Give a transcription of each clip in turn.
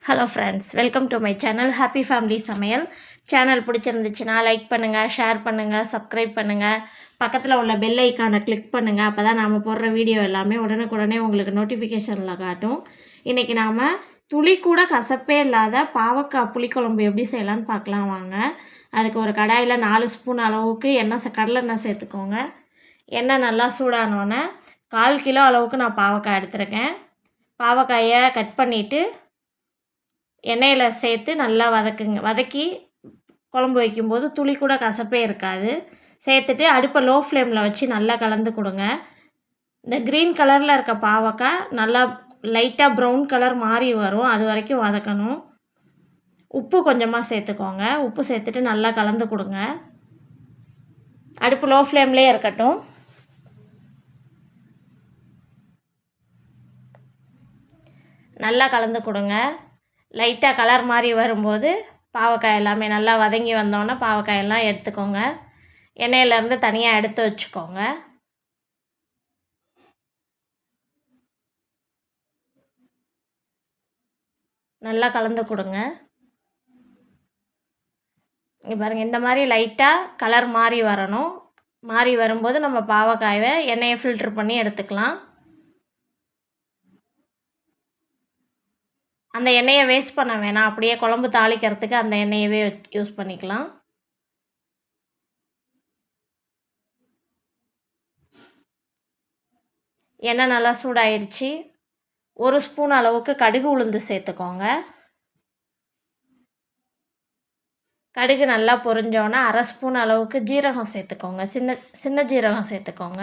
Hello friends, welcome to my channel happy family சமையல். Channel பிடிச்சிருந்துச்சுன்னா like பண்ணுங்கள், share பண்ணுங்கள், சப்ஸ்கிரைப் பண்ணுங்கள். பக்கத்தில் உள்ள பெல் ஐக்கானை கிளிக் பண்ணுங்கள். அப்போ தான் நாம் போடுற வீடியோ எல்லாமே உடனுக்குடனே உங்களுக்கு நோட்டிஃபிகேஷனில் காட்டும். இன்றைக்கி நாம் துளி கூட கசப்பே இல்லாத பாவக்காய் புளிக்குழம்பு எப்படி செய்யலான்னு பார்க்கலாம் வாங்க. அதுக்கு ஒரு கடாயில் 4 ஸ்பூன் அளவுக்கு கடலெண்ணெய் சேர்த்துக்கோங்க. எண்ணெய் நல்லா சூடானோன்னே 1/4 கிலோ அளவுக்கு நான் பாவக்காய் எடுத்துருக்கேன். பாவக்காயை கட் பண்ணிவிட்டு எண்ணெயில் சேர்த்து நல்லா வதக்கி குழம்பு வைக்கும்போது துளி கூட கசப்பே இருக்காது. சேர்த்துட்டு அடுப்பை லோ ஃப்ளேமில் வச்சு நல்லா கலந்து கொடுங்க. இந்த க்ரீன் கலரில் இருக்க பாவக்காய் நல்லா லைட்டாக ப்ரௌன் கலர் மாறி வரும், அது வரைக்கும் வதக்கணும். உப்பு கொஞ்சமாக சேர்த்துக்கோங்க. உப்பு சேர்த்துட்டு நல்லா கலந்து கொடுங்க. அடுப்பு லோ ஃப்ளேம்லேயே இருக்கட்டும். நல்லா கலந்து கொடுங்க. லைட்டாக கலர் மாதிரி வரும்போது பாவக்காய் எல்லாமே நல்லா வதங்கி வந்தோன்னே பாவக்காயெல்லாம் எடுத்துக்கோங்க. எண்ணெயிலேருந்து தனியாக எடுத்து வச்சுக்கோங்க. நல்லா கலந்து கொடுங்க. இங்கே பாருங்கள், இந்த மாதிரி லைட்டாக கலர் மாறி வரணும். மாறி வரும்போது நம்ம பாவக்காயை எண்ணெயை ஃபில்ட்ரு பண்ணி எடுத்துக்கலாம். அந்த எண்ணெயை வேஸ்ட் பண்ண வேணாம், அப்படியே குழம்பு தாளிக்கிறதுக்கு அந்த எண்ணெயவே யூஸ் பண்ணிக்கலாம். எண்ணெய் நல்லா சூடாயிடுச்சு. 1 ஸ்பூன் அளவுக்கு கடுகு உளுந்து சேர்த்துக்கோங்க. கடுகு நல்லா பொரிஞ்சோன்னா 1/2 ஸ்பூன் அளவுக்கு ஜீரகம் சேர்த்துக்கோங்க. சின்ன ஜீரகம் சேர்த்துக்கோங்க.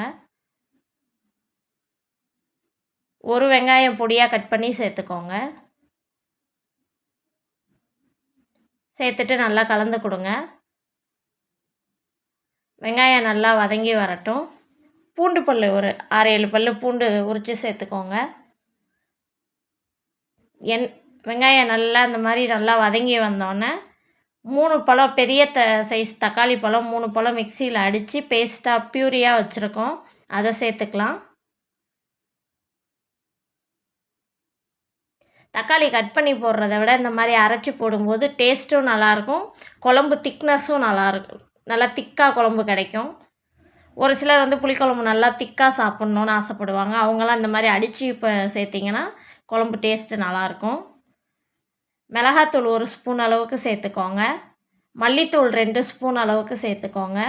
1 வெங்காயம் பொடியாக கட் பண்ணி சேர்த்துக்கோங்க. சேர்த்துட்டு நல்லா கலந்து கொடுங்க. வெங்காயம் நல்லா வதங்கி வரட்டும். பூண்டு பல் ஒரு 6-7 பல் பூண்டு உரித்து சேர்த்துக்கோங்க. வெங்காயம் நல்லா இந்த மாதிரி நல்லா வதங்கி வந்தோடனே 3 பழம் பெரிய சைஸ் தக்காளி பழம் 3 பழம் மிக்சியில் அடித்து பேஸ்ட்டாக பியூரியாக வச்சுருக்கோம், அதை சேர்த்துக்கலாம். தக்காளி கட் பண்ணி போடுறத விட இந்த மாதிரி அரைச்சி போடும்போது டேஸ்ட்டும் நல்லாயிருக்கும், குழம்பு திக்னஸும் நல்லாயிருக்கும். நல்லா திக்காக குழம்பு கிடைக்கும். ஒரு சிலர் புளிக்குழம்பு நல்லா திக்காக சாப்பிட்ணுன்னு ஆசைப்படுவாங்க. அவங்களாம் இந்த மாதிரி அடித்து இப்போ சேர்த்திங்கன்னா குழம்பு டேஸ்ட்டு நல்லாயிருக்கும். மிளகாத்தூள் 1 ஸ்பூன் அளவுக்கு சேர்த்துக்கோங்க. மல்லித்தூள் 2 ஸ்பூன் அளவுக்கு சேர்த்துக்கோங்க.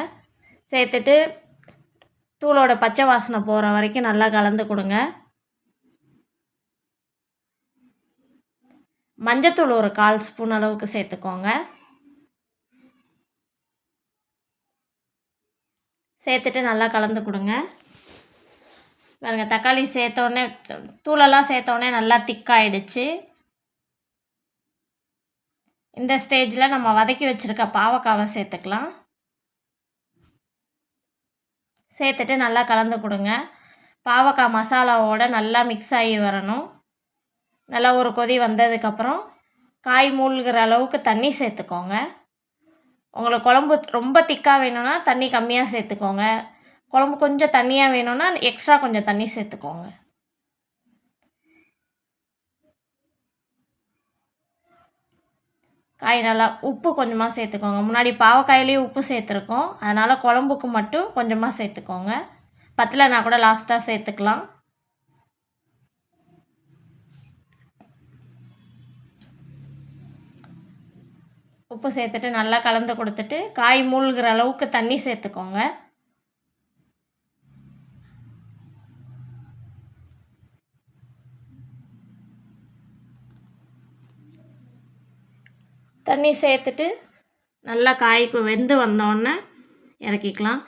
சேர்த்துட்டு தூளோட பச்சை வாசனை போகிற வரைக்கும் நல்லா கலந்து கொடுங்க. மஞ்சத்தூள் ஒரு 1/4 ஸ்பூன் அளவுக்கு சேர்த்துக்கோங்க. சேர்த்துட்டு நல்லா கலந்து கொடுங்க. பாருங்கள், தக்காளி சேர்த்தோடனே தூளெல்லாம் சேர்த்தோடனே நல்லா திக்காயிடுச்சு. இந்த ஸ்டேஜில் நம்ம வதக்கி வச்சுருக்க பாவக்காவை சேர்த்துக்கலாம். சேர்த்துட்டு நல்லா கலந்து கொடுங்க. பாவக்காய் மசாலாவோடு நல்லா மிக்ஸ் ஆகி வரணும். நல்லா ஒரு கொதி வந்ததுக்கப்புறம் காய் மூழ்கிற அளவுக்கு தண்ணி சேர்த்துக்கோங்க. உங்களுக்கு குழம்பு ரொம்ப திக்காக வேணும்னா தண்ணி கம்மியாக சேர்த்துக்கோங்க. குழம்பு கொஞ்சம் தண்ணியாக வேணும்னா எக்ஸ்ட்ரா கொஞ்சம் தண்ணி சேர்த்துக்கோங்க. காய் நல்லா உப்பு கொஞ்சமாக சேர்த்துக்கோங்க. முன்னாடி பாவக்காயிலேயே உப்பு சேர்த்துருக்கோம், அதனால் குழம்புக்கு மட்டும் கொஞ்சமாக சேர்த்துக்கோங்க. பத்தலைனா கூட லாஸ்ட்டாக சேர்த்துக்கலாம். உப்பு சேர்த்துட்டு நல்லா கலந்து கொடுத்துட்டு காய் மூழ்கிற அளவுக்கு தண்ணி சேர்த்துக்கோங்க. தண்ணி சேர்த்துட்டு நல்லா காய்க்கு வெந்து வந்தோடனே இறக்கிக்கலாம்.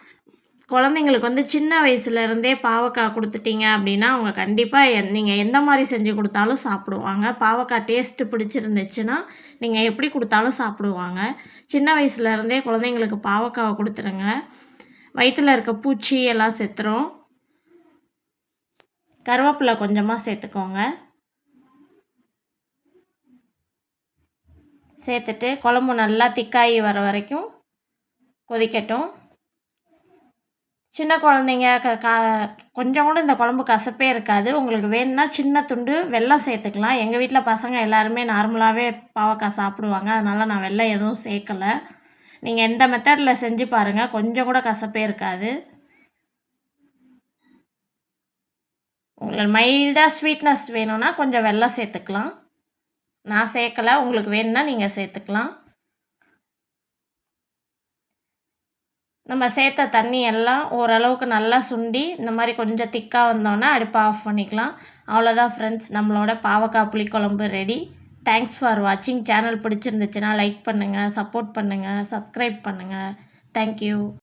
குழந்தைங்களுக்கு சின்ன வயசுலேருந்தே பாவக்காய் கொடுத்துட்டீங்க அப்படின்னா அவங்க கண்டிப்பாக நீங்கள் எந்த மாதிரி செஞ்சு கொடுத்தாலும் சாப்பிடுவாங்க. பாவக்காய் டேஸ்ட்டு பிடிச்சிருந்துச்சுன்னா நீங்கள் எப்படி கொடுத்தாலும் சாப்பிடுவாங்க. சின்ன வயசுலேருந்தே குழந்தைங்களுக்கு பாவக்காவை கொடுத்துருங்க. வயிற்றில் இருக்க பூச்சி எல்லாம் செத்துரும். கருவேப்பிலை கொஞ்சமாக சேர்த்துக்கோங்க. சேர்த்துட்டு குழம்பு நல்லா திக்காகி வர வரைக்கும் கொதிக்கட்டும். சின்ன குழந்தைங்க கொஞ்சம் கூட இந்த குழம்பு கசப்பே இருக்காது. உங்களுக்கு வேணும்னா சின்ன துண்டு வெல்லம் சேர்த்துக்கலாம். எங்கள் வீட்டில் பசங்க எல்லாருமே நார்மலாகவே பாவக்காய் சாப்பிடுவாங்க. அதனால் நான் வெல்லம் எதுவும் சேர்க்கல. நீங்கள் எந்த மெத்தடில் செஞ்சு பாருங்கள், கொஞ்சம் கூட கசப்பே இருக்காது. உங்களுக்கு மைல்டாக ஸ்வீட்னஸ் வேணும்னா கொஞ்சம் வெல்லம் சேர்த்துக்கலாம். நான் சேர்க்கல, உங்களுக்கு வேணும்னா நீங்கள் சேர்த்துக்கலாம். நம்ம சேர்த்த தண்ணி எல்லாம் ஓரளவுக்கு நல்லா சுண்டி இந்த மாதிரி கொஞ்சம் திக்காக வந்தோன்னா அடுப்பை ஆஃப் பண்ணிக்கலாம். அவ்வளோதான் ஃப்ரெண்ட்ஸ், நம்மளோட பாவக்காய் புளிக்குழம்பு ரெடி. தேங்க்ஸ் ஃபார் வாட்சிங். சேனல் பிடிச்சிருந்துச்சுன்னா லைக் பண்ணுங்கள், சப்போர்ட் பண்ணுங்கள், சப்ஸ்கிரைப் பண்ணுங்கள். தேங்க்யூ.